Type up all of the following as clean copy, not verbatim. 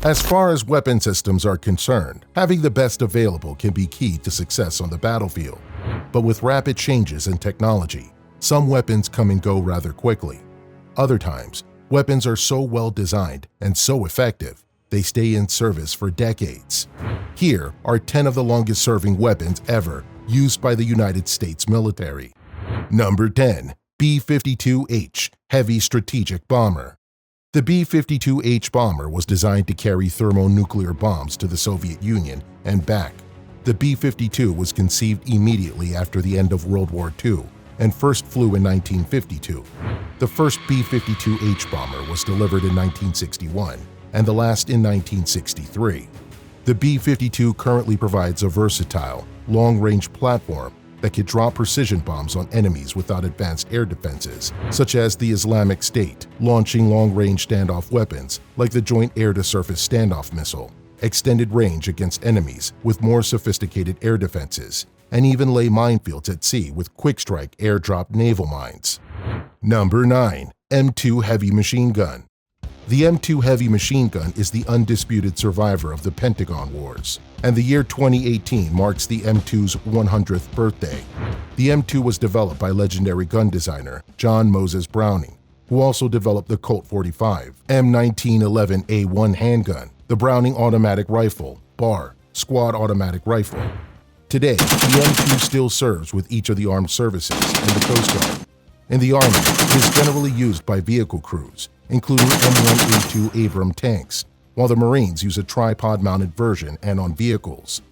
As far as weapon systems are concerned, having the best available can be key to success on the battlefield. But with rapid changes in technology, some weapons come and go rather quickly. Other times, weapons are so well designed and so effective, they stay in service for decades. Here are 10 of the longest serving weapons ever used by the United States military. Number 10. B-52H Heavy Strategic Bomber. The B-52H bomber was designed to carry thermonuclear bombs to the Soviet Union and back. The B-52 was conceived immediately after the end of World War II and first flew in 1952. The first B-52H bomber was delivered in 1961 and the last in 1963. The B-52 currently provides a versatile, long-range platform that can drop precision bombs on enemies without advanced air defenses, such as the Islamic State, launching long-range standoff weapons like the Joint Air-to-Surface Standoff Missile, extended range against enemies with more sophisticated air defenses, and even lay minefields at sea with quick-strike air-drop naval mines. Number 9. M2 Heavy Machine Gun. The M2 Heavy Machine Gun is the undisputed survivor of the Pentagon Wars, and the year 2018 marks the M2's 100th birthday. The M2 was developed by legendary gun designer John Moses Browning, who also developed the Colt 45, M1911A1 handgun, the Browning automatic rifle, BAR, squad automatic rifle. Today, the M2 still serves with each of the armed services and the Coast Guard. In the Army, it is generally used by vehicle crews, including M1A2 Abram tanks, while the Marines use a tripod-mounted version and on vehicles.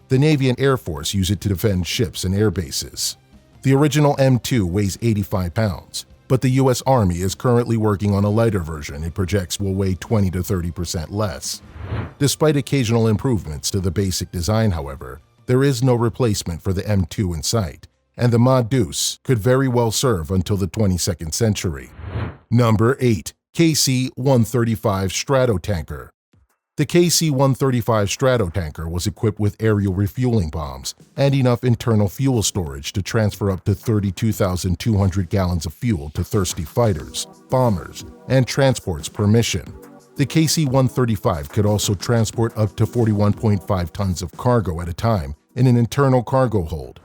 The Navy and Air Force use it to defend ships and air bases. The original M2 weighs 85 pounds, but the U.S. Army is currently working on a lighter version it projects will weigh 20 to 30% less. Despite occasional improvements to the basic design, however, there is no replacement for the M2 in sight, and the Mod Deuce could very well serve until the 22nd century. Number 8. KC135 Strato Tanker. The KC135 Strato Tanker was equipped with aerial refueling bombs and enough internal fuel storage to transfer up to 32,200 gallons of fuel to thirsty fighters, bombers, and transports per mission. The KC-135 could also transport up to 41.5 tons of cargo at a time in an internal cargo hold.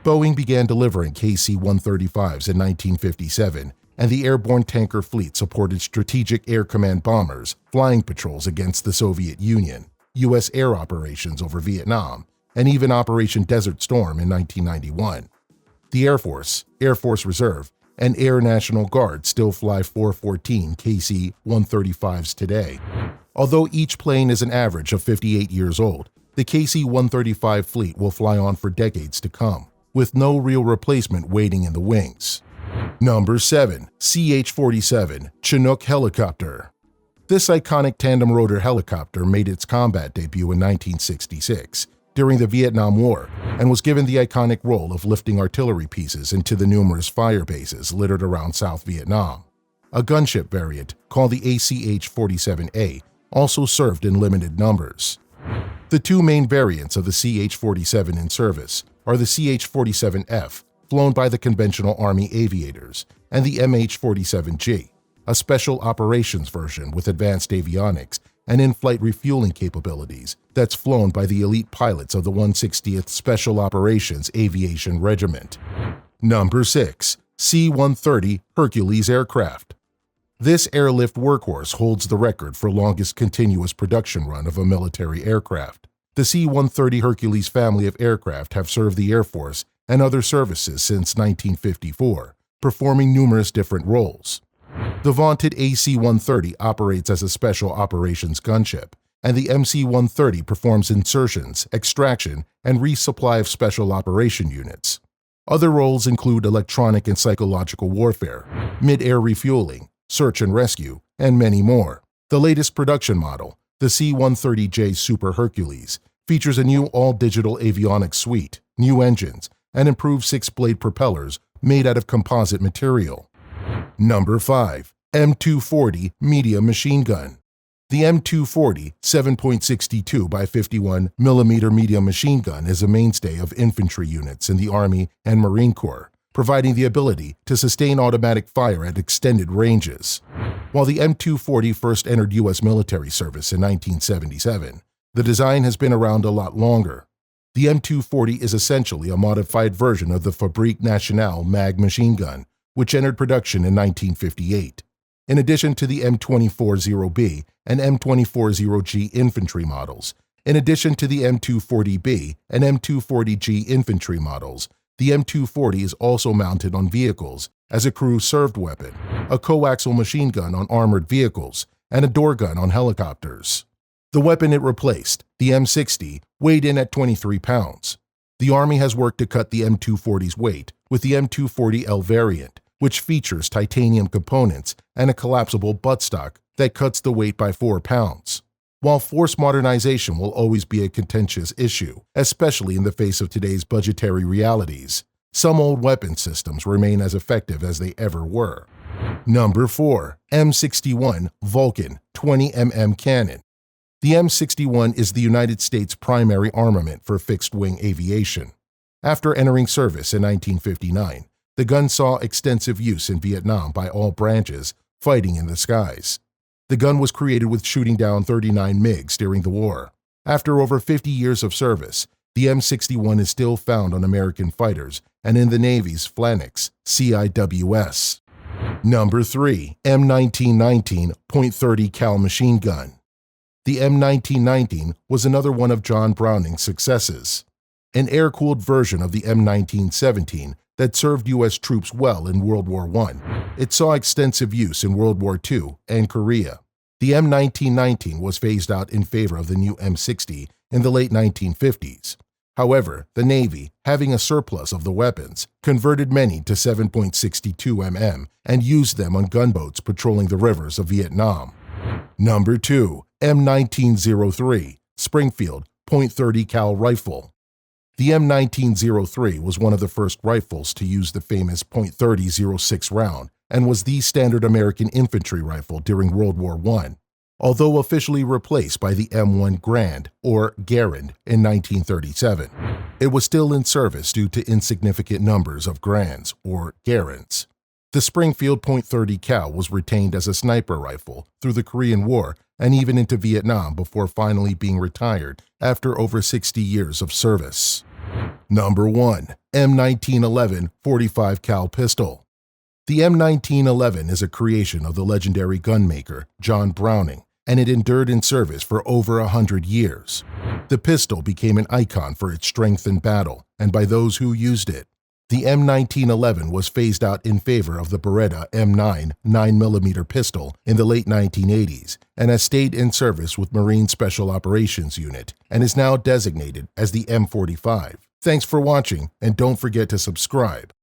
Boeing began delivering KC-135s in 1957, and the airborne tanker fleet supported Strategic Air Command bombers, flying patrols against the Soviet Union, U.S. air operations over Vietnam, and even Operation Desert Storm in 1991. The Air Force Reserve, and Air National Guard still fly 414 KC-135s today. Although each plane is an average of 58 years old, the KC-135 fleet will fly on for decades to come, with no real replacement waiting in the wings. Number 7. CH47 Chinook Helicopter. This iconic tandem-rotor helicopter made its combat debut in 1966 during the Vietnam War and was given the iconic role of lifting artillery pieces into the numerous fire bases littered around South Vietnam. A gunship variant, called the CH47A, also served in limited numbers. The two main variants of the CH47 in service are the CH47F, flown by the conventional Army aviators, and the MH-47G, a special operations version with advanced avionics and in-flight refueling capabilities that's flown by the elite pilots of the 160th Special Operations Aviation Regiment. Number 6. C-130 Hercules Aircraft. This airlift workhorse holds the record for longest continuous production run of a military aircraft. The C-130 Hercules family of aircraft have served the Air Force and other services since 1954, performing numerous different roles. The vaunted AC-130 operates as a special operations gunship, and the MC-130 performs insertions, extraction, and resupply of special operation units. Other roles include electronic and psychological warfare, mid-air refueling, search and rescue, and many more. The latest production model, the C-130J Super Hercules, features a new all-digital avionics suite, new engines, and improved six-blade propellers made out of composite material. Number 5. M240 Medium Machine Gun. The M240 7.62 by 51 mm medium machine gun is a mainstay of infantry units in the Army and Marine Corps, providing the ability to sustain automatic fire at extended ranges. While the M240 first entered U.S. military service in 1977, the design has been around a lot longer. The M240 is essentially a modified version of the Fabrique Nationale mag machine gun, which entered production in 1958. In addition to the M240B and M240G infantry models, in addition to the M240B and M240G infantry models, the M240 is also mounted on vehicles as a crew-served weapon, a coaxial machine gun on armored vehicles, and a door gun on helicopters. The weapon it replaced, the M60, weighed in at 23 pounds. The Army has worked to cut the M240's weight with the M240L variant, which features titanium components and a collapsible buttstock that cuts the weight by 4 pounds. While force modernization will always be a contentious issue, especially in the face of today's budgetary realities, some old weapon systems remain as effective as they ever were. Number 4. M61 Vulcan 20mm Cannon. The M61 is the United States' primary armament for fixed-wing aviation. After entering service in 1959, the gun saw extensive use in Vietnam by all branches fighting in the skies. The gun was created with shooting down 39 MiGs during the war. After over 50 years of service, the M61 is still found on American fighters and in the Navy's Phalanx CIWS. Number 3. M1919 .30 cal machine gun. The M1919 was another one of John Browning's successes, an air-cooled version of the M1917 that served U.S. troops well in World War I. It saw extensive use in World War II and Korea. The M1919 was phased out in favor of the new M60 in the late 1950s. However, the Navy, having a surplus of the weapons, converted many to 7.62 mm and used them on gunboats patrolling the rivers of Vietnam. Number 2. M1903 Springfield .30 cal rifle. The M1903 was one of the first rifles to use the famous .30-06 round and was the standard American infantry rifle during World War I. Although officially replaced by the M1 Garand or Garand in 1937, it was still in service due to insignificant numbers of Garands or Garands. The Springfield .30 cal was retained as a sniper rifle through the Korean War and even into Vietnam before finally being retired after over 60 years of service. Number 1. M1911 .45 cal pistol. The M1911 is a creation of the legendary gunmaker John Browning, and it endured in service for over 100 years. The pistol became an icon for its strength in battle and by those who used it. The M1911 was phased out in favor of the Beretta M9 9mm pistol in the late 1980s and has stayed in service with Marine Special Operations Unit and is now designated as the M45. Thanks for watching, and don't forget to subscribe.